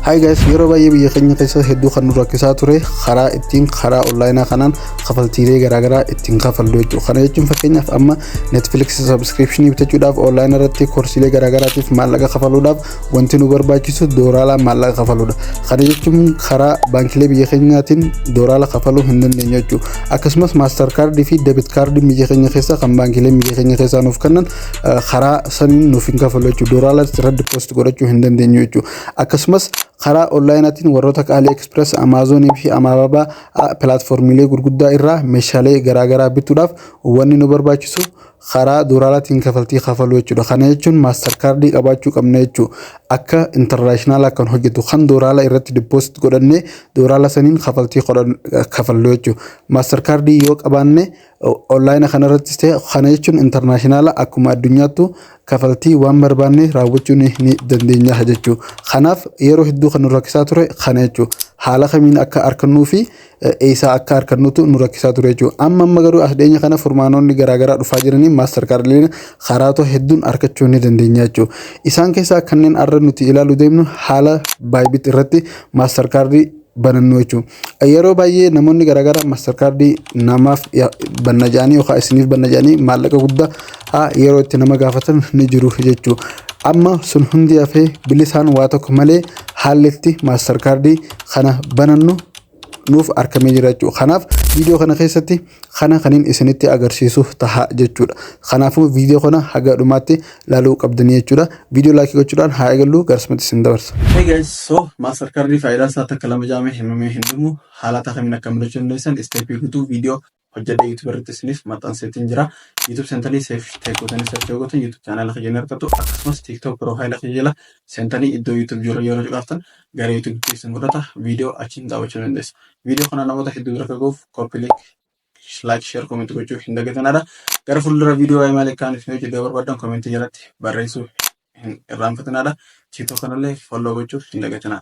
Hi guys, yeroo baay'ee biyya keenya keessa hedduu kan nu rakkisaa ture karaa ittiin karaa onlaayinaa kanaan kafaltiilee garaagaraa ittiin kafallu jechuudha. Kana jechuun fakkeenyaaf amma Netflix subscription bitachuudhaaf onlaayinii irratti koorsiilee garaagaraatiif maallaqa kafaluudhaaf wanti nu barbaachisu doolaara maallaqa kafaluudha. Kana jechuun karaa baankilee biyya keenyaatiin doolaara kafaluu hin dandeenyu jechuudha. Akkasumas maaster kaardii fi debit kaardii biyya keenya keessa kan baankilee biyya keenya keessaa nuuf kennan karaa saniin nuuf hin kafalu jechuudha. Doolaara irratti deposit godhachuu hin dandeenyu jechuudha. Akkasumas karaa onlaayinaatiin warroota AliExpress, Amazon fi Alibaba pilaatfoormiilee gurguddaa irraa meeshaalee garaagaraa bituudhaaf wanni nu barbaachisu karaa doolaaraatiin kafaltii kafaluu jechuudha. Kana jechuun maaster kaardii qabaachuu qabna jechuudha. Akka intarnaashinaal kan hojjetu kan doolaara irratti deposit godhannee doolaara saniin kafaltii kafallu jechuudha. Maaster kaardii yoo qabaanne onlaayina kanarrattis ta'e kana jechuun intarnaashinaal akkuma addunyaattu kafaltii waan barbaanne raawwachuu ni dandeenya jechuudha. Kanaaf yeroo hedduu kan nu rakkisaa ture kana jechuudha. Haala kamiin akka argannuu fi eessa akka argannuutu nu rakkisaa ture jechuudha. Amma garuu as dhiyeenya kana furmaanonni garaagaraa dhufaa jiranii maaster kaardileen karaa hedduun argachuu ni dandeenya jechuudha. Isaan keessaa kanneen arra nuti ilaaluu deemnu haala Bybit irratti maaster kaardii banannu jechuudha. Yeroo baay'ee namoonni garaagaraa maaster kaardii namaaf banna jedhanii yookaan isiniif banna jedhanii maallaqa guddaa yeroo itti nama gaafatan ni jiru jechuudha. Amma sun hundi hafee bilisaan waa tokko malee haalli itti maaster kaardii kana banannu nuuf argamee jira jechuudha. Kanaaf viidiyoo kana keessatti kana kaniin isinitti agarsiisu taha jechuudha. Kanaafuu viidiyoo kana haga dhumaatti ilaaluu qabdanii jechuudha. Viidiyoo laayikii gochuudhaan haa eegallu garsumatti isin dabarsa. Hey guys, so maaster kaardii faayidaa isaa takka lama jaamee himamee hin dhumu haala takamiin akka mul'achuu dandeessan isteepii guutuu viidiyoo hojjedhee YouTube irratti isiniif maxxanseetiin jira. YouTube sentanii seef teekotanii seef teekotan YouTube chaanaala keenya argatu akkasumas TikTok profaayila keenya sentanii iddoo YouTube yeroo cufaaftan gara YouTube keessan godhata viidiyoo achiin daawwachuu dandeessu. Viidiyoo kana namoota hedduu bira gahuuf copy link like share comment gochuu hin dagatinaa. Gara fuuldura viidiyoo waa'ee maal kan isin hojjedhee barbaadan comment jalatti barreessuu hin irraanfatinaa. TikTok kanallee follow gochuu hin dagatinaa.